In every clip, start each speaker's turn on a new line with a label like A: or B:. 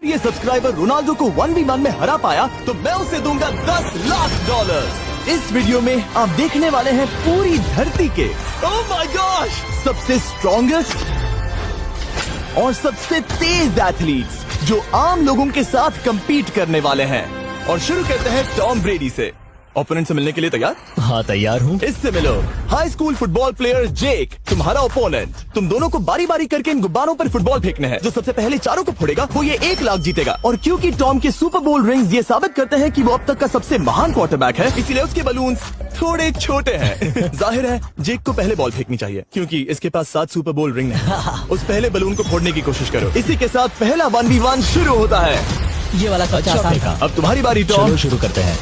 A: ये subscriber Ronaldo को 1v1 में हरा पाया तो मैं उसे दूंगा $10 लाख। इस वीडियो में आप देखने वाले हैं पूरी धरती के ओह माय गॉश सबसे स्ट्रॉन्गेस्ट और सबसे तेज एथलीट्स जो आम लोगों के साथ compete करने वाले हैं। और शुरू करते हैं टॉम ब्रेडी से। ओपोनेंट से मिलने के लिए तैयार?
B: हाँ तैयार हूँ।
A: इससे मिलो। हाई स्कूल फुटबॉल प्लेयर जेक तुम्हारा ओपोनेंट। तुम दोनों को बारी बारी करके इन गुब्बारों पर फुटबॉल फेंकने हैं। जो सबसे पहले चारों को फोड़ेगा वो ये 1 लाख जीतेगा। और क्योंकि टॉम के सुपर बोल रिंग्स ये साबित करते हैं कि वो अब तक का सबसे महान क्वार्टरबैक है, इसीलिए उसके बलून्स थोड़े छोटे हैं। जाहिर है जेक को पहले बॉल फेंकनी चाहिए क्योंकि इसके पास 7 सुपर बोल रिंग है। उस पहले बलून को फोड़ने की कोशिश करो। इसी के साथ पहला 1v1 शुरू होता है।
B: ये वाला सबसे आसान था।
A: अब तुम्हारी बारी टॉम।
B: शुरू करते हैं।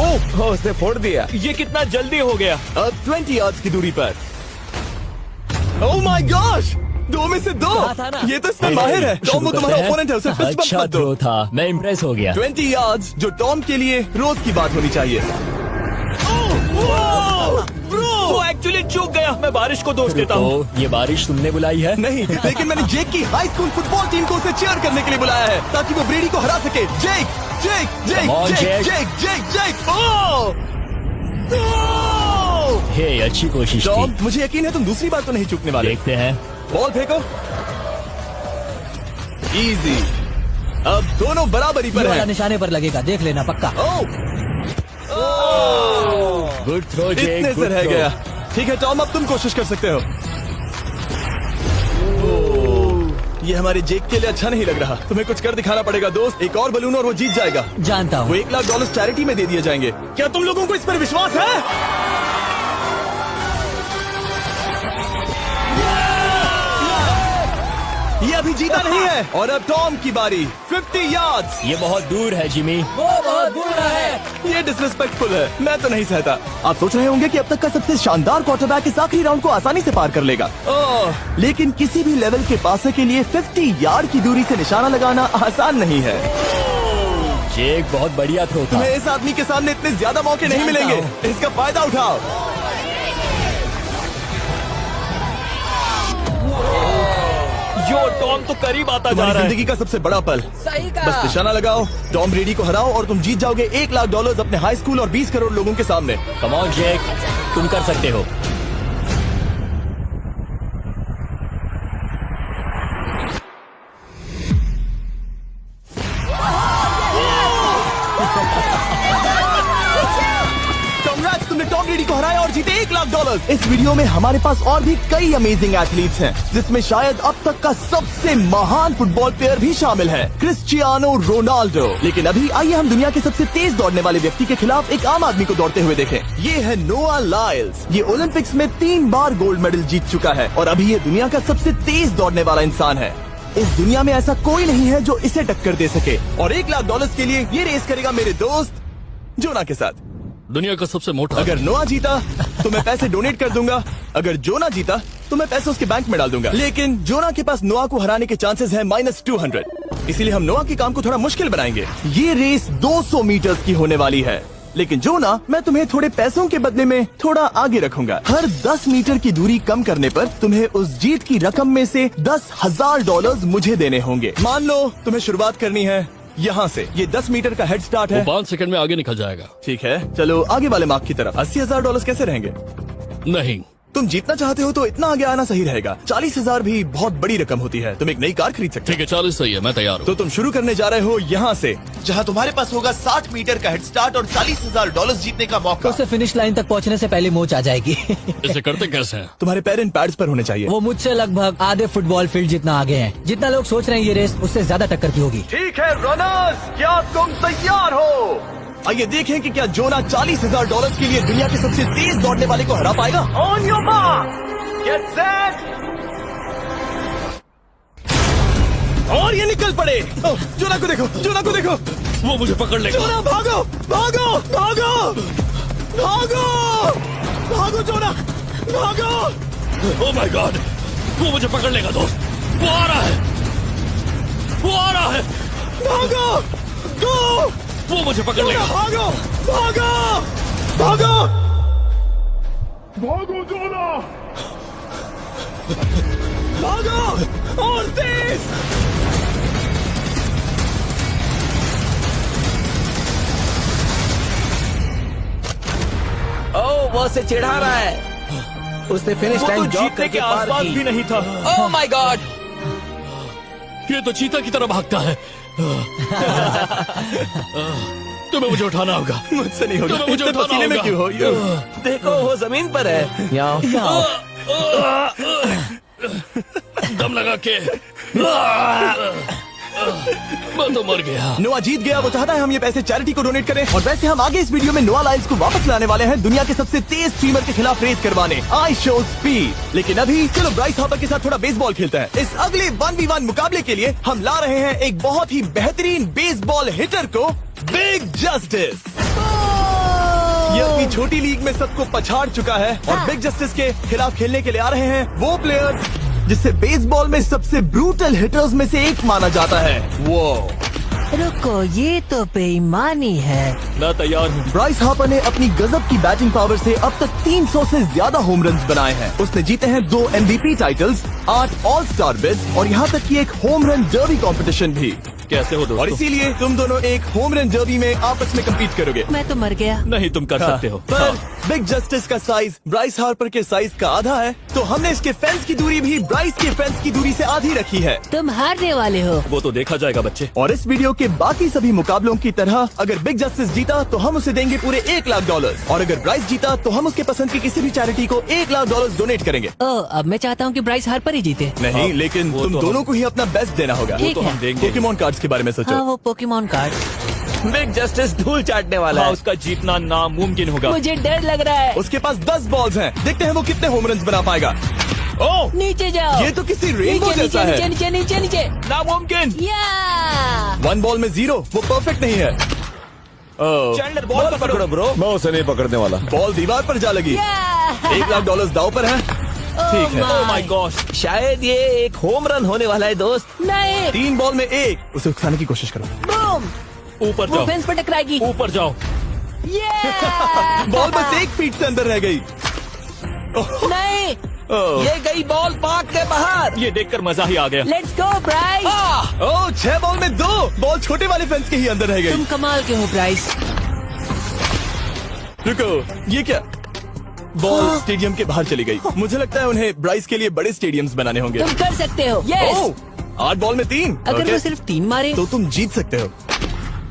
A: ओह उसने फोड़ दिया। ये कितना जल्दी हो गया। अब 20 यार्ड्स की दूरी पर। ओह माय गॉश 2 में से 2। ये तो इसमें माहिर है। टॉम वो तुम्हारा ओपोनेंट है, उसे फिस्ट बम्प
B: अच्छा
A: मत दो।
B: थ्रो था, मैं इम्प्रेस हो गया।
A: 20 यार्ड्स जो टॉम के लिए रोज की बात होनी चाहिए।
C: वो एक्चुअली चूक गया। मैं बारिश को दोष देता हूँ।
B: तो ये बारिश तुमने बुलाई है?
A: नहीं, लेकिन मैंने जेक की हाई स्कूल फुटबॉल टीम को उसे चीयर करने के लिए बुलाया है ताकि वो ब्रेडी को हरा सके। जेक जेक जेक
B: Come on,
A: जेक
B: Jake.
A: जेक जेक जेक ओह
B: हे अच्छी कोशिश
A: टॉम
B: थी।
A: मुझे यकीन है तुम दूसरी बार तो नहीं चूकने वाले।
B: देखते हैं।
A: बॉल फेंको। इजी। अब दोनों बराबरी पर
D: ये वाला
A: हैं।
D: निशाने पर लगेगा, देख लेना पक्का।
B: गुड थ्रो जेक।
A: इतने से रह गया। ठीक है टॉम अब तुम कोशिश कर सकते हो। ये हमारे जेक के लिए अच्छा नहीं लग रहा। तुम्हें कुछ कर दिखाना पड़ेगा दोस्त। एक और बलून और वो जीत जाएगा।
D: जानता
A: वो
D: हूँ।
A: $1 लाख चैरिटी में दे दिए जाएंगे। क्या तुम लोगों को इस पर विश्वास है? ये अभी जीता नहीं है। और अब टॉम की बारी। 50 यार्ड्स।
B: ये बहुत दूर है जिमी।
D: वो बहुत बुरा है।
A: ये डिसरिस्पेक्टफुल है। मैं तो नहीं सहता। आप सोच रहे होंगे कि अब तक का सबसे शानदार क्वार्टरबैक इस आखिरी राउंड को आसानी से पार कर लेगा। लेकिन किसी भी लेवल के पासे के लिए 50 यार्ड की दूरी से निशाना लगाना आसान नहीं है।
B: जेक बहुत बढ़िया थ्रो था।
A: तुम्हें इस आदमी के सामने इतने ज्यादा मौके नहीं मिलेंगे। इसका फायदा उठाओ।
C: यो टॉम तो करीब आता जा
A: तुम्हारी
C: रहा है।
A: जिंदगी का सबसे बड़ा पल।
D: सही
A: बस निशाना लगाओ, टॉम ब्रेडी को हराओ और तुम जीत जाओगे $1 लाख अपने हाई स्कूल और 20 करोड़ लोगों के सामने।
B: कम ऑन जेक, तुम कर सकते हो।
A: Congrats, तुमने टॉम ब्रेडी को हराया और जीते $1 लाख। इस वीडियो में हमारे पास और भी कई अमेजिंग एथलीट्स हैं, जिसमें शायद अब तक का सबसे महान फुटबॉल प्लेयर भी शामिल है, क्रिस्टियानो रोनाल्डो। लेकिन अभी आइए हम दुनिया के सबसे तेज दौड़ने वाले व्यक्ति के खिलाफ एक आम आदमी को दौड़ते हुए देखें। ये है नोआ लाइल्स। ये ओलंपिक्स में 3 बार गोल्ड मेडल जीत चुका है और अभी ये दुनिया का सबसे तेज दौड़ने वाला इंसान है। इस दुनिया में ऐसा कोई नहीं है जो इसे टक्कर दे सके। और $1 लाख के लिए ये रेस करेगा मेरे दोस्त जोना के साथ।
C: दुनिया का सबसे मोटा।
A: अगर नोआ जीता तो मैं पैसे डोनेट कर दूंगा। अगर जोना जीता तो मैं पैसे उसके बैंक में डाल दूंगा। लेकिन जोना के पास नोआ को हराने के चांसेस है -200। इसीलिए हम नोआ के काम को थोड़ा मुश्किल बनाएंगे। ये रेस 200 मीटर्स की होने वाली है। लेकिन जोना, मैं तुम्हें थोड़े पैसों के बदले में थोड़ा आगे रखूंगा। हर 10 मीटर की दूरी कम करने पर तुम्हें उस जीत की रकम में से $10,000 मुझे देने होंगे। मान लो तुम्हें शुरुआत करनी है यहाँ से। ये 10 मीटर का हेड स्टार्ट है।
C: 5 सेकंड में आगे निकल जाएगा।
A: ठीक है चलो आगे वाले मार्क की तरफ। $80,000 कैसे रहेंगे?
C: नहीं,
A: तुम जीतना चाहते हो तो इतना आगे आना सही रहेगा। 40,000 भी बहुत बड़ी रकम होती है। तुम एक नई कार खरीद सकते हो।
C: ठीक है 40 सही है, मैं तैयार हूँ।
A: तो तुम शुरू करने जा रहे हो यहाँ से, जहाँ तुम्हारे पास होगा 60 मीटर का हेड स्टार्ट और $40,000 जीतने का मौका।
D: उसे फिनिश लाइन तक पहुँचने से पहले मोच आ जाएगी।
C: इसे करते कैसे हैं?
A: तुम्हारे पैर इन पैड्स पर होने चाहिए।
D: वो मुझसे लगभग आधे फुटबॉल फील्ड जितना आगे हैं। जितना लोग सोच रहे हैं ये रेस उससे ज्यादा टक्कर की होगी।
A: ठीक है रनर्स, क्या तुम तैयार हो? आइए देखें कि क्या जोना $40,000 के लिए दुनिया के सबसे तेज दौड़ने वाले को हरा पाएगा। On your mark, get set, और ये निकल पड़े। जोना को देखो, जोना को देखो।
C: वो मुझे पकड़ लेगा।
A: जोना भागो, भागो, भागो, भागो, भागो जोना, भागो।
C: ओह माय गॉड, वो मुझे पकड़ लेगा दोस्त। वो आ रहा है, वो आ रहा है।
A: भागो, गो।
C: वो मुझे पकड़ लेगा।
A: भागो, भागो, भागो, भागो जोना, भागो और तेज।
E: बॉस से चिढ़ा रहा है। उसने फिनिश
C: वो तो
E: लाइन जॉग
C: जीतने
E: करके
C: के
E: पार
C: आसपास
E: की।
C: भी नहीं था।
E: Oh my God!
C: ये तो चीता की तरह भागता है। तुम्हें मुझे उठाना होगा।
A: मुझसे नहीं होगा।
C: तुम्हें मुझे
A: इतने
C: उठाना
A: पसीने में
C: होगा।
A: क्यों हो?
E: देखो वो जमीन पर है। याओ।
C: दम लगा के मैं तो मर गया।
A: नोआ जीत गया। वो चाहता है हम ये पैसे चैरिटी को डोनेट करें। और वैसे हम आगे इस वीडियो में नोआ लाइल्स को वापस लाने वाले हैं दुनिया के सबसे तेज स्ट्रीमर के खिलाफ रेस करवाने, आई शो स्पीड। लेकिन अभी चलो ब्राइस हार्पर के साथ थोड़ा बेसबॉल खेलते हैं। इस अगले 1v1 मुकाबले के लिए हम ला रहे हैं एक बहुत ही बेहतरीन बेसबॉल हिटर को, बिग जस्टिस। ये अपनी छोटी लीग में सबको पछाड़ चुका है और बिग जस्टिस के खिलाफ खेलने के लिए आ रहे हैं वो प्लेयर जिसे बेसबॉल में सबसे ब्रूटल हिटर्स में से एक माना जाता है। वो
F: रुको, ये तो बेईमानी है।
C: मैं तैयार हूँ।
A: ब्राइस हार्पर ने अपनी गजब की बैटिंग पावर से अब तक 300 से ज्यादा होम रन्स बनाए हैं। उसने जीते हैं 2 MVP titles, 8 all star bids और यहाँ तक कि एक होम रन डर्बी कंपटीशन भी।
C: कैसे हो
A: और
C: दोस्तों?
A: इसीलिए तुम दोनों एक होम रन डर्बी में आपस में कम्पीट करोगे।
F: मैं तो मर गया।
C: नहीं, तुम कर सकते हो।
A: पर बिग जस्टिस का साइज ब्राइस हार्पर के साइज का आधा है, तो हमने इसके फेंस की दूरी भी ब्राइस के फेंस की दूरी से आधी रखी है।
F: तुम हारने वाले हो।
C: वो तो देखा जाएगा बच्चे।
A: और इस वीडियो के बाकी सभी मुकाबलों की तरह अगर बिग जस्टिस जीता तो हम उसे देंगे पूरे $1 लाख और अगर ब्राइस जीता तो हम उसके पसंद की किसी भी चैरिटी को $1 लाख डोनेट करेंगे।
F: ओह, अब मैं चाहता हूँ कि ब्राइस हार्पर ही जीते।
A: नहीं,
C: हाँ,
A: लेकिन
C: वो
A: तुम
C: तो
A: दोनों को ही अपना बेस्ट देना होगा।
F: ठीक
C: तो
F: है।
C: हम देंगे।
A: पोकेमॉन कार्ड्स के बारे में
F: हाँ,
A: सोचो।
F: वो पोकेमॉन कार्ड।
E: बिग जस्टिस धूल चाटने वाला
C: हाँ,
E: है।
C: उसका जीतना नामुमकिन होगा।
F: मुझे डर लग रहा है।
A: उसके पास 10 बॉल्स हैं, देखते हैं वो कितने होम रन बना पाएगा।
C: ओह,
F: नीचे जाओ।
A: ये तो किसी रेनबो
F: नीचे
A: जैसा
F: नीचे
A: है।
F: नीचे नीचे नीचे।
C: नामुमकिन।
F: या
A: 1 बॉल में 0, वो परफेक्ट नहीं है।
E: चैंडलर बॉल पकड़ो ब्रो।
G: मैं उसे नहीं पकड़ने वाला।
A: बॉल दीवार पर जा लगी। $1 लाख दाव पर है। ठीक है।
C: Oh my God.
E: शायद ये एक होम रन होने वाला है दोस्त।
F: नहीं।
A: 3 बॉल में 1, उसे उकसाने की कोशिश करो।
F: बूम।
C: ऊपर
F: वो
C: जाओ,
F: फेंस पर टकराएगी।
C: ऊपर जाओ।
A: बॉल बस 1 फीट से अंदर रह गई।
F: नहीं।
E: ये गई बॉल पार्क के बाहर।
C: ये देखकर मजा ही आ गया।
F: Let's go Bryce.
A: Oh, 6 ball में 2, बॉल छोटे वाले फेंस के ही अंदर रह गई।
F: तुम कमाल के हो ब्राइस।
A: रुको, ये क्या? बॉल स्टेडियम के बाहर चली गई। मुझे लगता है उन्हें ब्राइस के लिए बड़े स्टेडियम्स बनाने होंगे।
F: तुम कर सकते हो। यस।
A: ओह, 8 बॉल में 3।
F: अगर
A: ओके,
F: वो सिर्फ 3 मारे
A: तो तुम जीत सकते हो।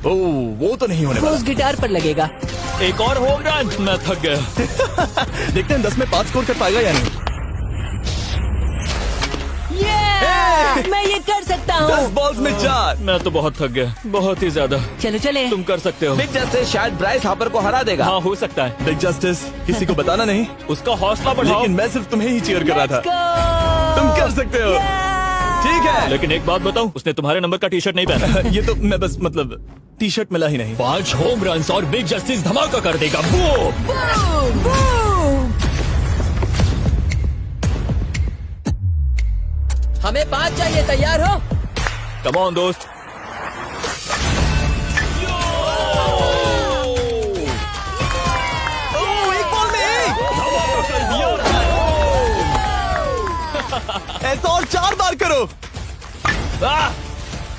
A: ओह, वो तो नहीं होने
F: वो
A: वाला।
F: उस गिटार पर लगेगा।
C: एक और होम रन। मैं थक गया।
A: देखते हैं 10 में 5 स्कोर कर पाएगा या नहीं।
F: मैं ये कर सकता
A: 10
F: हूँ।
A: बॉल्स में 4।
C: मैं तो बहुत थक गया, बहुत ही ज्यादा।
F: चलो चले।
C: तुम कर सकते हो।
E: बिग जस्टिस शायद ब्राइस हार्पर को हरा देगा।
C: हाँ, हो सकता है।
A: बिग जस्टिस, किसी को बताना नहीं,
C: उसका हौसला बढ़ाओ।
A: लेकिन मैं सिर्फ तुम्हें ही चीयर कर रहा था।
F: Let's go!
A: तुम कर सकते हो। ठीक है।
C: लेकिन एक बात बताऊं, उसने तुम्हारे नंबर का टी शर्ट नहीं पहना।
A: ये तो मैं बस मतलब टी शर्ट मिला ही नहीं।
C: 5 होम रन और बिग जस्टिस धमाका कर देगा। बूम।
F: Boom! Boom! हमें 5 चाहिए। तैयार हो?
C: कम ऑन दोस्त।
A: ओह, 1 बॉल में 1। ऐसा और 4 बार करो।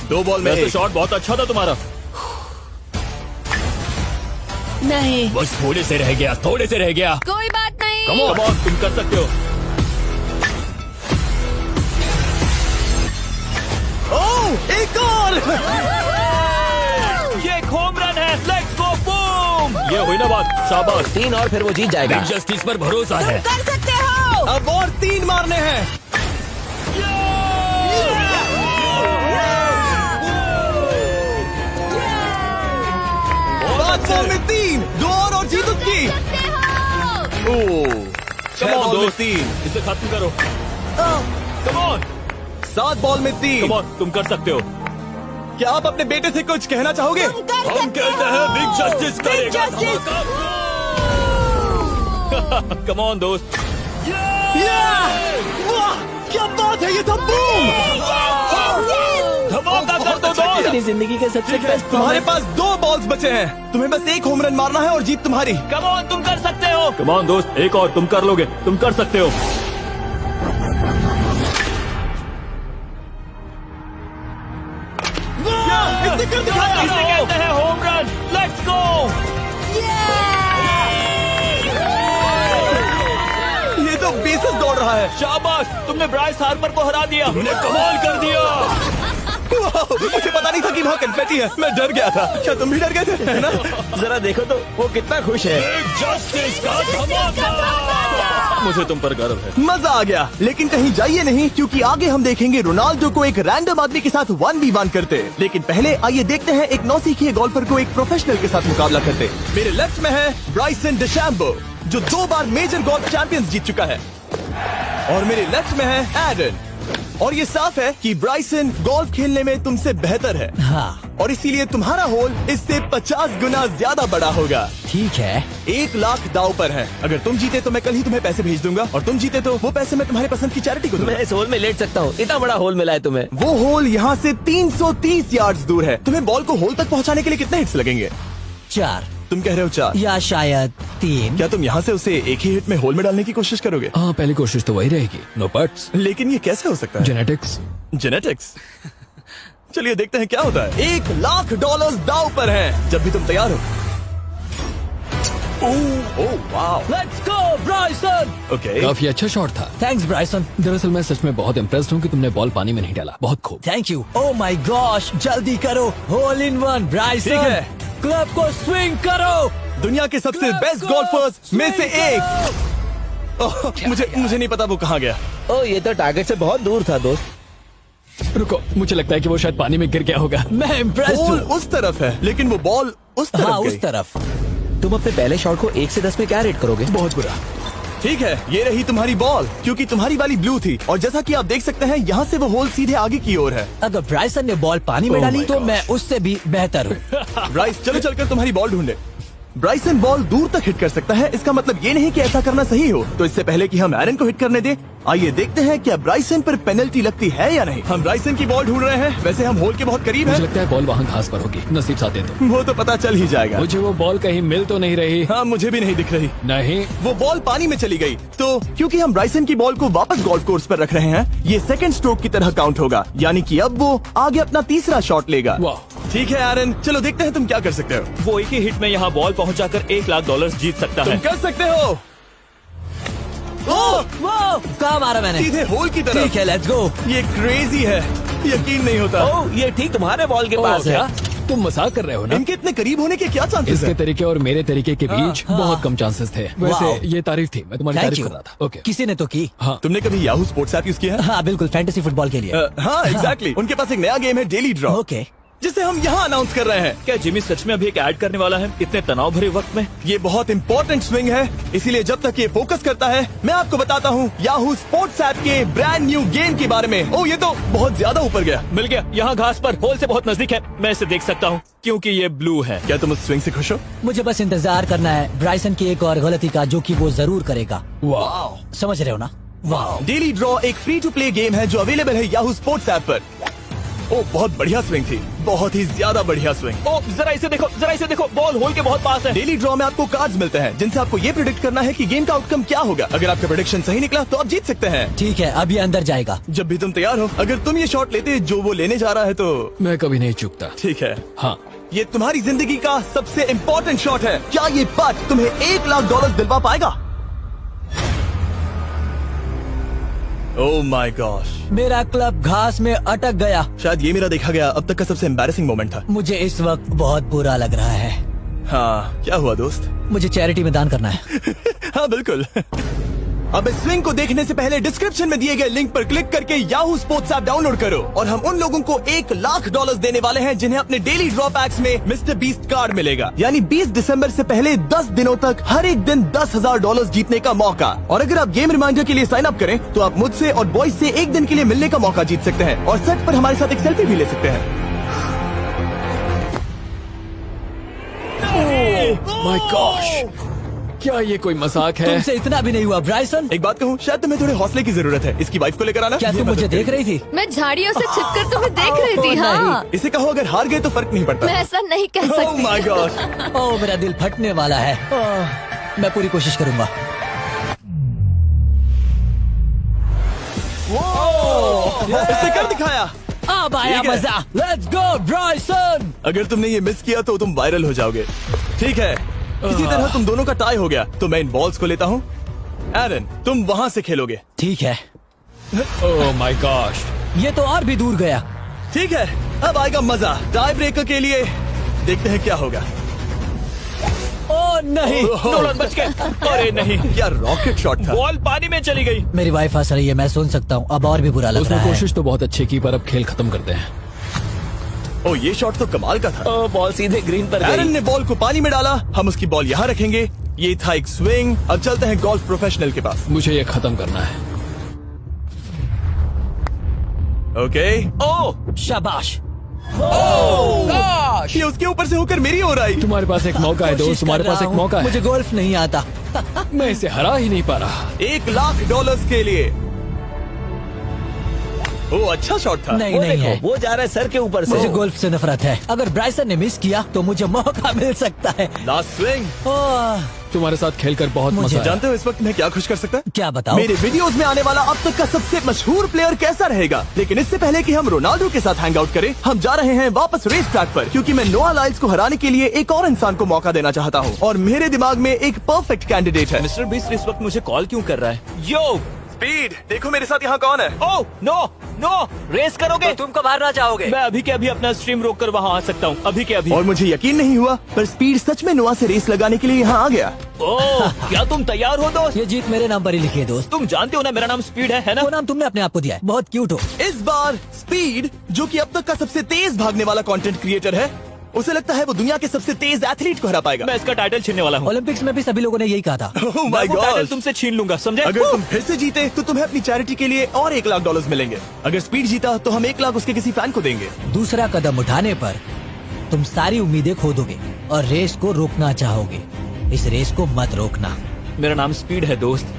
A: 2 बॉल में
C: वैसे
A: 1।
C: शॉट बहुत अच्छा था तुम्हारा।
F: नहीं।
C: बस थोड़े से रह गया, थोड़े से रह गया।
F: कोई बात नहीं।
C: कम ऑन, तुम कर सकते हो।
A: ओह, एक और।
C: ये एक होम रन है। Let's go, boom. ये हुई ना बात। शाबाश।
E: 3 और फिर वो जीत जाएगा।
C: बिग जस्टिस पर भरोसा है।
F: कर सकते हो।
A: अब और 3 मारने हैं। 5 बॉल में 3, 2 और जीत उसकी। ओह, 6
C: कम ऑन
A: बॉल में
C: दोस्त,
A: 3,
C: इसे खत्म करो। कम ऑन,
A: 7 बॉल में 3।
C: कम ऑन, तुम कर सकते हो।
A: क्या आप अपने बेटे से कुछ कहना चाहोगे?
C: हम कहते हैं बिग जस्टिस करेगा धमाका। कम ऑन दोस्त।
A: वाह, क्या बात है, ये था बूम।
C: धमाका कर दो दोस्त।
F: मेरी जिंदगी का सबसे
A: ठीक है,
F: बेस्ट
A: तुम्हारे पास 2 बॉल्स बचे हैं, तुम्हें बस 1 होम रन मारना है और जीत तुम्हारी।
C: कम ऑन, तुम कर सकते हो। कम ऑन दोस्त, एक और, तुम कर लोगे, तुम कर सकते हो।
A: इसने कर दिखाया।
C: इसे कहते हैं होम रन। Let's go.
A: रहा है।
B: शाबाश, तुमने ब्राइस हार्पर को हरा दिया।
C: तुमने कमाल कर दिया।
A: वाह, मुझे पता नहीं था कि वहाँ कन्फेटी है। मैं डर गया था। क्या तुम भी डर गए थे, है ना?
E: जरा देखो तो वो कितना खुश है।
C: जस्टिस का धमाका। मुझे तुम पर गर्व है।
A: मजा आ गया। लेकिन कहीं जाइए नहीं, क्योंकि आगे हम देखेंगे रोनाल्डो को एक रैंडम आदमी के साथ 1v1 करते। लेकिन पहले आइए देखते हैं एक नौसिखिए गोल्फर को एक प्रोफेशनल के साथ मुकाबला करते। मेरे लेफ्ट में है ब्राइसन डेशैम्बो, जो 2 बार मेजर गोल्फ चैंपियंस जीत चुका है, और मेरे लेफ्ट में है एरन। और ये साफ है कि ब्राइसन गोल्फ खेलने में तुमसे बेहतर है,
D: हाँ
A: और इसीलिए तुम्हारा होल इससे 50 गुना ज्यादा बड़ा होगा।
D: ठीक है।
A: 1 लाख दाव पर है। अगर तुम जीते तो मैं कल ही तुम्हें पैसे भेज दूंगा, और तुम जीते तो वो पैसे मैं तुम्हारे पसंद की चैरिटी को दूंगा।
E: मैं इस होल में लेट सकता हूँ, इतना बड़ा होल मिला है तुम्हें।
A: वो होल यहाँ से 330 यार्ड्स दूर है। तुम्हें बॉल को होल तक पहुँचाने के लिए कितने हिट्स लगेंगे?
D: 4
A: तुम कह रहे हो 4,
D: या शायद 3।
A: क्या तुम यहाँ से उसे एक ही हिट में होल में डालने की कोशिश करोगे?
C: हाँ, पहली कोशिश तो वही रहेगी। नो पट्स,
A: लेकिन ये कैसे हो सकता है?
C: जेनेटिक्स।
A: जेनेटिक्स। चलिए देखते हैं क्या होता है। $1 लाख दाव पर है, जब भी तुम तैयार हो। Oh wow,
D: let's go Bryson.
A: Okay.
C: काफी अच्छा शॉट था।
D: Thanks Bryson.
C: दरअसल मैं सच में बहुत इम्प्रेस्ड हूँ कि तुमने बॉल पानी में नहीं डाला। बहुत खूब।
D: Thank you. Oh my gosh, जल्दी करो। होल इन 1 ब्राइसन।
A: ठीक है।
D: क्लब को स्विंग करो।
A: दुनिया के सबसे बेस्ट गोल्फर्स में से एक। ओह, मुझे नहीं पता वो कहाँ गया।
E: ओ, ये तो टारगेट से बहुत दूर था दोस्त।
C: रुको, मुझे लगता है कि वो शायद पानी में गिर गया होगा।
D: मैं इम्प्रेस्ड
A: बॉल
D: हूँ।
A: उस तरफ है, लेकिन वो बॉल उस तरफ
D: हाँ,
A: गई।
D: उस तरफ।
E: तुम अपने पहले शॉट को 1 से 10 में क्या रेट करोगे?
C: बहुत बुरा।
A: ठीक है, ये रही तुम्हारी बॉल, क्योंकि तुम्हारी वाली ब्लू थी, और जैसा कि आप देख सकते हैं यहाँ से वो होल सीधे आगे की ओर है।
D: अगर ब्राइसन ने बॉल पानी में
A: Oh
D: डाली
A: my
D: तो
A: gosh.
D: मैं उससे भी बेहतर हूँ।
A: ब्राइस, चलो चलकर तुम्हारी बॉल ढूंढे। ब्राइसन बॉल दूर तक हिट कर सकता है, इसका मतलब ये नहीं कि ऐसा करना सही हो। तो इससे पहले कि हम एरन को हिट करने दें, आइए देखते हैं क्या ब्राइसन पर पेनल्टी लगती है या नहीं। हम ब्राइसन की बॉल ढूंढ रहे हैं। वैसे हम होल के बहुत करीब
C: मुझे
A: हैं।
C: लगता है बॉल वहाँ घास पर होगी। नसीब साथ दे तो।
A: वो तो पता चल ही जाएगा।
C: मुझे वो बॉल कहीं मिल तो नहीं रही।
A: हाँ, मुझे भी नहीं दिख रही।
C: नहीं।
A: वो बॉल पानी में चली गई। तो क्योंकि हम ब्राइसन की बॉल को वापस गोल्फ कोर्स पर रख रहे हैं, ये सेकंड स्ट्रोक की तरह काउंट होगा, यानी कि अब वो आगे अपना तीसरा शॉट लेगा।
C: वाह।
A: ठीक है एरन, चलो देखते हैं तुम क्या कर सकते हो।
B: वो एक ही हिट में यहाँ बॉल पहुँचाकर $1 लाख जीत सकता
A: तुम
B: है।
A: कर सकते हो। ओह,
D: वो कहाँ मारा मैंने?
A: सीधे होल की तरफ।
D: ठीक है, लेट्स गो।
A: ये क्रेजी है, यकीन नहीं होता।
E: ओ, ये ठीक तुम्हारे बॉल के पास है।
C: क्या तुम मजाक कर रहे हो ना?
A: इनके इतने करीब होने के क्या चांसेस
C: इसके
A: हैं?
C: तरीके और मेरे तरीके के बीच
D: हाँ।
C: बहुत कम चांसेस थे। वैसे
D: वाह।
C: ये तारीफ थी, मैं तुम्हारी
D: थैंक
C: तारीफ
D: यू।
C: कर रहा था। ओके।
D: किसी ने तो की।
C: हाँ।
A: तुमने कभी याहू स्पोर्ट्स ऐप यूज किया है?
D: हाँ बिल्कुल, फैंटेसी फुटबॉल के लिए।
A: हाँ, एग्जैक्टली। उनके पास एक नया गेम है, डेली ड्रॉ,
D: ओके।
A: जिसे हम यहाँ अनाउंस कर रहे हैं।
B: क्या जिमी सच में अभी एक ऐड करने वाला है इतने तनाव भरे वक्त में?
A: ये बहुत इंपॉर्टेंट स्विंग है, इसीलिए जब तक ये फोकस करता है, मैं आपको बताता हूँ याहू स्पोर्ट्स ऐप के ब्रांड न्यू गेम के बारे में। ओह, ये तो बहुत ज्यादा ऊपर गया।
B: मिल गया, यहाँ घास पर होल से बहुत नजदीक है। मैं इसे देख सकता हूँ क्योंकि ये ब्लू है।
A: क्या तुम उस स्विंग से खुश हो?
D: मुझे बस इंतजार करना है ब्राइसन की एक और गलती का, जो कि वो जरूर करेगा।
C: वाह।
D: समझ रहे हो ना? वाह।
A: डेली ड्रॉ एक फ्री टू प्ले गेम है जो अवेलेबल है याहू स्पोर्ट्स ऐप पर। ओह, बहुत बढ़िया स्विंग थी, बहुत ही ज्यादा बढ़िया स्विंग।
B: ओ, जरा इसे देखो, बॉल होल के बहुत पास है।
A: डेली ड्रॉ में आपको कार्ड्स मिलते हैं, जिनसे आपको ये प्रिडिक्ट करना है कि गेम का आउटकम क्या होगा। अगर आपका प्रेडिक्शन सही निकला तो आप जीत सकते हैं।
D: ठीक है, अब ये अंदर जाएगा।
A: जब भी तुम तैयार हो, अगर तुम ये शॉट लेते जो वो लेने जा रहा है तो
C: मैं कभी नहीं चूकता।
A: ठीक है।
C: हाँ।
A: ये तुम्हारी जिंदगी का सबसे इम्पोर्टेंट शॉट है। क्या ये पट तुम्हें $1 लाख दिलवा पाएगा? ओह माय गॉश,
D: मेरा क्लब घास में अटक गया।
A: शायद ये मेरा देखा गया अब तक का सबसे एम्बैरेसिंग मोमेंट था।
D: मुझे इस वक्त बहुत बुरा लग रहा है।
A: हाँ, क्या हुआ दोस्त?
D: मुझे चैरिटी में दान करना है।
A: हाँ बिल्कुल। अब इस स्विंग को देखने से पहले डिस्क्रिप्शन में दिए गए लिंक पर क्लिक करके याहू स्पोर्ट्स ऐप डाउनलोड करो, और हम उन लोगों को $1 लाख देने वाले हैं जिन्हें अपने डेली ड्रॉ पैक्स में मिस्टर बीस्ट कार्ड मिलेगा। यानी 20 दिसंबर से पहले 10 दिनों तक हर एक दिन $10,000 जीतने का मौका। और अगर आप गेम रिमाइंडर के लिए साइन अप करें तो आप मुझसे और बॉयज से एक दिन के लिए मिलने का मौका जीत सकते हैं, और सेट पर हमारे साथ एक सेल्फी भी ले सकते हैं।
C: माय गॉश, क्या ये कोई मजाक है?
D: तुमसे इतना भी नहीं हुआ ब्राइसन।
A: एक बात कहूँ, शायद तुम्हें थोड़े हौसले की जरूरत है। इसकी वाइफ को लेकर आना।
D: क्या
A: ये
D: तुम मुझे
A: मदद
D: देख
A: करेगी।
D: रही थी?
G: मैं झाड़ियों से छिपकर तुम्हें देख रही थी। हाँ,
A: इसे कहो अगर हार गए तो फर्क नहीं पड़ता।
G: मैं ऐसा नहीं कह
A: ओह
G: सकती।
A: My God.
D: ओह, मेरा दिल फटने वाला है। मैं पूरी कोशिश करूंगा।
A: इसने कर दिखाया।
D: अब आया
A: ठीक है।
D: मजा। Let's go Bryson.
A: अगर तुमने ये मिस किया तो तुम वायरल हो जाओगे। ठीक है, इसी तरह तुम दोनों का टाई हो गया, तो मैं इन बॉल्स को लेता हूँ एरन, तुम वहाँ से खेलोगे।
D: ठीक है,
C: ओह माय गॉश।
D: ये तो और भी दूर गया।
A: ठीक है, अब आएगा मजा। टाई ब्रेकर के लिए देखते हैं क्या होगा।
D: ओ नहीं,
B: नोलन बच गए। अरे नहीं,
A: क्या रॉकेट शॉट था।
B: बॉल पानी में चली गई।
D: मेरी वाइफ हंस रही है, मैं सुन सकता हूँ। अब और भी बुरा लग
C: उसने
D: रहा है।
C: कोशिश तो बहुत अच्छी की, पर अब खेल खत्म करते हैं।
A: ओ, ये शॉट तो कमाल का था।
E: ओ, बॉल सीधे ग्रीन पर
A: एरन
E: गई।
A: ने बॉल को पानी में डाला, हम उसकी बॉल यहाँ रखेंगे। ये था एक स्विंग। अब चलते हैं गोल्फ प्रोफेशनल के पास।
C: मुझे ये खत्म करना है।
A: ओके।
B: ओह
D: शाबाश।
A: ये उसके ऊपर से होकर मेरी ओर आई।
C: तुम्हारे पास एक मौका है दोस्त,
D: कोशिश
C: तुम्हारे
D: कर
C: पास
D: रहा
C: एक
D: हूँ।
C: मौका है।
D: मुझे गोल्फ नहीं आता।
C: मैं इसे हरा ही नहीं पा रहा।
A: $1,00,000 के लिए। ओ, अच्छा शॉट था।
D: नहीं
E: वो
D: नहीं है,
E: देखो, वो जा रहा है सर के ऊपर से।
D: मुझे गोल्फ से नफरत है। अगर ब्राइसन ने मिस किया तो मुझे मौका मिल सकता है।
A: Last swing.
D: ओह,
C: तुम्हारे साथ खेलकर बहुत
D: मुझे
C: मजा आया।
A: जानते हो इस वक्त मैं क्या खुश कर सकता है?
D: क्या बताओ?
A: मेरे वीडियोस में आने वाला अब तक का सबसे मशहूर प्लेयर कैसा रहेगा। लेकिन इससे पहले कि हम रोनाल्डो के साथ हैंग आउट करें, हम जा रहे हैं वापस रेस ट्रैक पर, क्योंकि मैं नोआ लाइल्स को हराने के लिए एक और इंसान को मौका देना चाहता हूँ। और मेरे दिमाग में एक परफेक्ट कैंडिडेट है।
B: मिस्टर बीस्ट इस वक्त मुझे कॉल क्यों कर रहा है? यो,
A: स्पीड, देखो मेरे साथ यहाँ कौन है।
B: ओह नो नो, रेस करोगे?
D: तुम कब हारना चाहोगे?
B: मैं अभी के अभी अपना स्ट्रीम रोक कर वहाँ आ सकता हूँ। अभी के अभी।
A: और मुझे यकीन नहीं हुआ, पर स्पीड सच में नोआ से रेस लगाने के लिए यहाँ आ गया।
B: ओह, क्या तुम तैयार हो दोस्त?
D: ये जीत मेरे नाम पर ही लिखी है दोस्त।
B: तुम जानते हो ना मेरा नाम स्पीड है ना?
D: वो नाम तुमने अपने आप को दिया है। बहुत क्यूट हो।
A: इस बार स्पीड, जो कि अब तक का सबसे तेज भागने वाला कंटेंट क्रिएटर है, उसे लगता है वो दुनिया के सबसे तेज एथलीट को हरा पाएगा।
B: मैं इसका टाइटल छीनने वाला हूँ।
D: ओलंपिक्स में भी सभी लोगों ने यही कहा था।
A: Oh
B: मैं
A: my
B: वो टाइटल
A: God!
B: तुमसे छीन लूंगा, समझे?
A: अगर तुम फिर से जीते तो तुम्हें अपनी चैरिटी के लिए और $1,00,000 मिलेंगे। अगर स्पीड जीता तो हम 1 लाख उसके किसी फैन को देंगे।
D: दूसरा कदम उठाने पर तुम सारी उम्मीदें खो दोगे और रेस को रोकना चाहोगे। इस रेस को मत रोकना।
B: मेरा नाम स्पीड है दोस्त।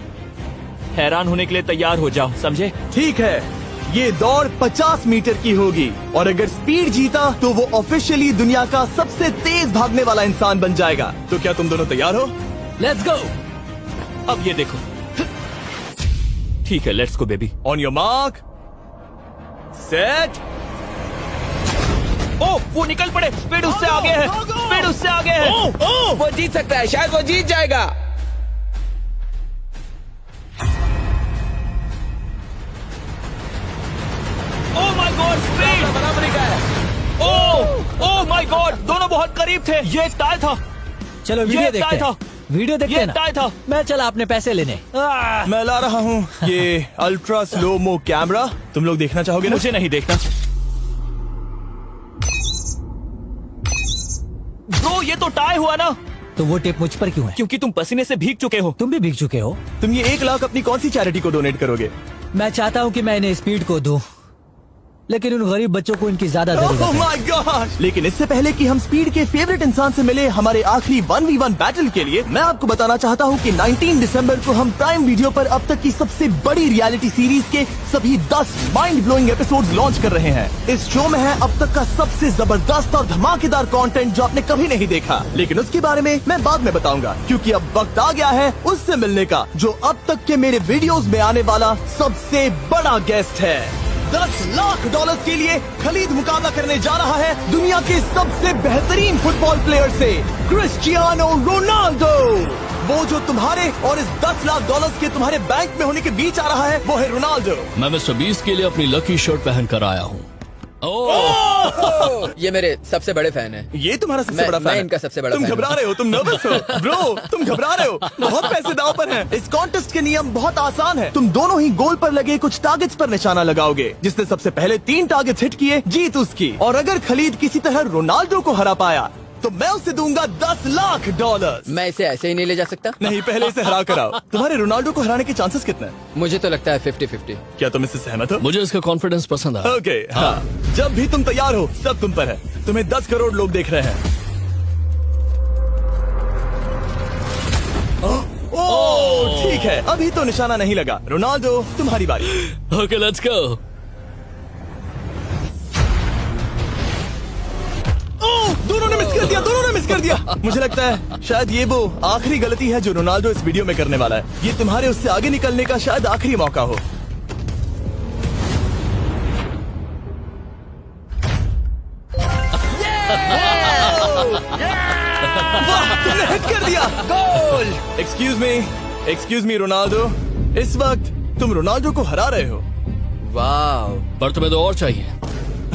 B: हैरान होने के लिए तैयार हो जाओ, समझे?
A: ठीक है, ये दौड़ 50 मीटर की होगी और अगर स्पीड जीता तो वो ऑफिशियली दुनिया का सबसे तेज भागने वाला इंसान बन जाएगा। तो क्या तुम दोनों तैयार हो?
D: Let's go.
B: अब ये देखो। ठीक है, let's go baby.
A: On your mark, set.
B: Oh, वो निकल पड़े। स्पीड उससे आगे है। स्पीड उससे आगे है।
E: वो जीत सकता है, शायद वो जीत जाएगा।
B: ओह माय गॉड, स्पीड
E: बराबरी का है।
B: ओह माय गॉड, दोनों बहुत करीब थे। ये टाई था।
D: चलो वीडियो
B: ये
D: देखते
B: टाई
D: हैं।
B: था।
D: वीडियो देखते
B: ये
D: हैं ना।
B: टाई था।
D: मैं चला अपने पैसे लेने।
A: मैं ला रहा हूँ ये अल्ट्रा स्लो मो कैमरा। तुम लोग देखना चाहोगे ना?
B: मुझे नहीं देखना। ब्रो, ये तो टाई हुआ ना?
D: तो वो टेप मुझ पर क्यों है?
B: क्योंकि तुम पसीने से भीग चुके हो।
D: तुम भी भीग चुके हो।
A: तुम ये 1 लाख अपनी कौन सी चैरिटी को डोनेट करोगे?
D: मैं चाहता हूँ कि मैं इन्हें स्पीड को दूं, लेकिन उन गरीब बच्चों को इनकी ज्यादा जरूरत
A: Oh
D: है।
A: my gosh! लेकिन इससे पहले कि हम स्पीड के फेवरेट इंसान से मिले हमारे आखिरी 1v1 बैटल के लिए, मैं आपको बताना चाहता हूँ कि 19 दिसंबर को हम प्राइम वीडियो पर अब तक की सबसे बड़ी रियलिटी सीरीज के सभी 10 माइंड ब्लोइंग एपिसोड्स लॉन्च कर रहे हैं। इस शो में है अब तक का सबसे जबरदस्त और धमाकेदार कंटेंट जो आपने कभी नहीं देखा, लेकिन उसके बारे में मैं बाद में बताऊंगा, क्योंकि अब वक्त आ गया है उससे मिलने का जो अब तक के मेरे वीडियोस में आने वाला सबसे बड़ा गेस्ट है। $10,00,000 के लिए खलीद मुकाबला करने जा रहा है दुनिया के सबसे बेहतरीन फुटबॉल प्लेयर से, क्रिस्टियानो रोनाल्डो। वो जो तुम्हारे और इस $10,00,000 के तुम्हारे बैंक में होने के बीच आ रहा है, वो है रोनाल्डो।
C: मैं मिस्टर बीस्ट के लिए अपनी लकी शर्ट पहन कर आया हूँ।
E: ये मेरे सबसे बड़े फैन है।
A: ये तुम्हारा सबसे
E: मैं-
A: बड़ा फैन
E: मैं
A: है।
E: इनका सबसे बड़ा
A: तुम
E: फैन
A: घबरा
E: हूं।
A: रहे हो, तुम नर्वस हो ब्रो, तुम घबरा रहे हो। बहुत पैसे दांव पर हैं। इस कॉन्टेस्ट के नियम बहुत आसान है। तुम दोनों ही गोल पर लगे कुछ टारगेट्स पर निशाना लगाओगे। जिसने सबसे पहले 3 टारगेट्स हिट किए, जीत उसकी। और अगर खलीद किसी तरह रोनाल्डो को हरा पाया तो मैं उसे दूंगा $10,00,000।
E: मैं इसे ऐसे ही नहीं ले जा सकता।
A: नहीं, पहले इसे हरा कर आओ। तुम्हारे रोनाल्डो को हराने के चांसेस कितने हैं?
E: मुझे तो लगता है 50-50।
A: क्या तुम इससे सहमत हो?
C: मुझे इसका कॉन्फिडेंस पसंद आया।
A: ओके, हाँ। जब भी तुम तैयार हो, सब तुम पर है। तुम्हें 10 करोड़ लोग देख रहे हैं। ओह, ठीक है, अभी तो निशाना नहीं लगा। रोनाल्डो, तुम्हारी बारी।
C: Okay, let's go.
A: ओह, दोनों ने मिस कर दिया, दोनों ने मिस कर दिया। मुझे लगता है शायद ये वो आखिरी गलती है जो रोनाल्डो इस वीडियो में करने वाला है। ये तुम्हारे उससे आगे निकलने का शायद आखिरी मौका हो। वाह, तुमने हिट कर दिया। Goal. Excuse me, excuse me Ronaldo, इस वक्त तुम रोनाल्डो को हरा रहे हो।
E: वाह,
C: पर तुम्हें तो और चाहिए।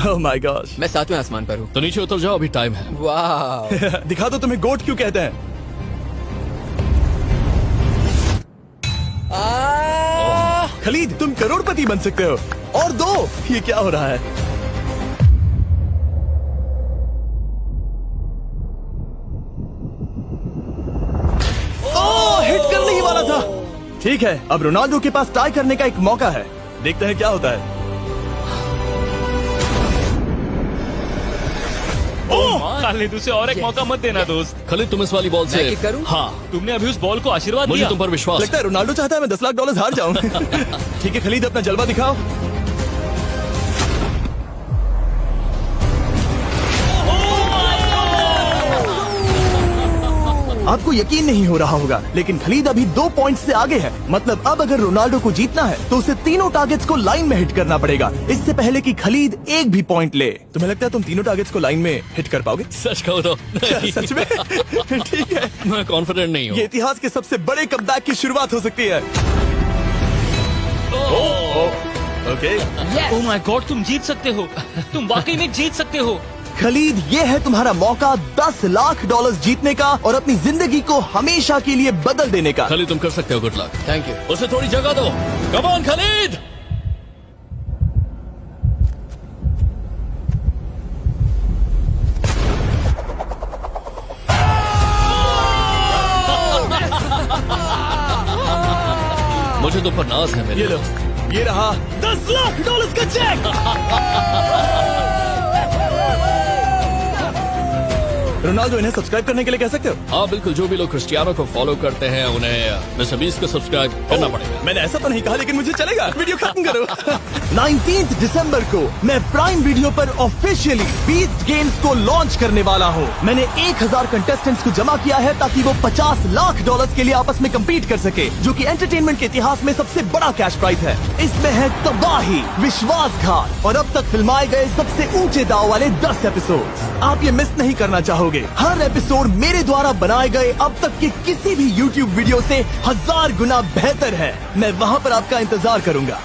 A: Oh my God.
E: मैं 7वें आसमान पर हूँ।
C: तो नीचे उतर जाओ, अभी टाइम है।
E: वाह,
A: दिखा दो तुम्हें गोट क्यों कहते हैं। खलीद, तुम करोड़पति बन सकते हो। और दो, ये क्या हो रहा है? ओह, हिट करने ही वाला था। ठीक है, अब रोनाल्डो के पास टाई करने का एक मौका है। देखते हैं क्या होता है।
B: खालिद, उसे और एक मौका मत देना दोस्त।
C: खलीद, तुम इस वाली बॉल से
E: मैं किक करूं?
C: हाँ,
B: तुमने अभी उस बॉल को आशीर्वाद
C: मुझे
B: दिया।
C: तुम पर विश्वास
A: लगता है रोनाल्डो चाहता है मैं $10 लाख हार जाऊं। ठीक है खलीद, अपना जलवा दिखाओ। आपको यकीन नहीं हो रहा होगा, लेकिन खलीद अभी 2 पॉइंट से आगे है। मतलब अब अगर रोनाल्डो को जीतना है तो उसे तीनों टारगेट्स को लाइन में हिट करना पड़ेगा, इससे पहले कि खलीद एक भी पॉइंट ले। तुम्हें लगता है तुम तीनों टारगेट्स को लाइन में हिट कर पाओगे?
C: सच कहो तो नहीं।
A: सच में? ठीक है,
C: मैं कॉन्फिडेंट नहीं हूँ।
A: ये इतिहास के सबसे बड़े कमबैक की शुरुआत हो सकती है। ओके
B: ओह माय गॉड, तुम जीत सकते हो। तुम वाकई में जीत सकते हो।
A: खलीद, ये है तुम्हारा मौका $10 लाख जीतने का और अपनी जिंदगी को हमेशा के लिए बदल देने का।
C: खलीद, तुम कर सकते हो। Good luck.
E: Thank you.
C: उसे थोड़ी जगह दो। Come on Khalid. मुझे तुम पर नाज है मेरे।
A: ये लो, ये रहा $10 लाख का चेक। रोनाल्डो, इन्हें सब्सक्राइब करने के लिए कह सकते हो?
C: हाँ बिल्कुल, जो भी लोग क्रिस्टियानो को फॉलो करते हैं उन्हें मिस्टर बीस्ट को सब्सक्राइब करना पड़ेगा।
A: मैंने ऐसा तो नहीं कहा, लेकिन मुझे चलेगा। वीडियो खत्म करो। 19 दिसंबर को मैं प्राइम वीडियो पर ऑफिशियली बीस्ट गेम्स को लॉन्च करने वाला हूँ। मैंने 1000 कंटेस्टेंट्स को जमा किया है ताकि वो $50 लाख के लिए आपस में कम्पीट कर सके, जो कि एंटरटेनमेंट के इतिहास में सबसे बड़ा कैश प्राइज है। इसमें है तबाही, विश्वासघात और अब तक फिल्माए गए सबसे ऊंचे दाव वाले 10 एपिसोड। आप ये मिस नहीं करना चाहोगे। हर एपिसोड मेरे द्वारा बनाए गए अब तक के किसी भी YouTube वीडियो से 1000 गुना बेहतर है। मैं वहाँ पर आपका इंतजार करूंगा।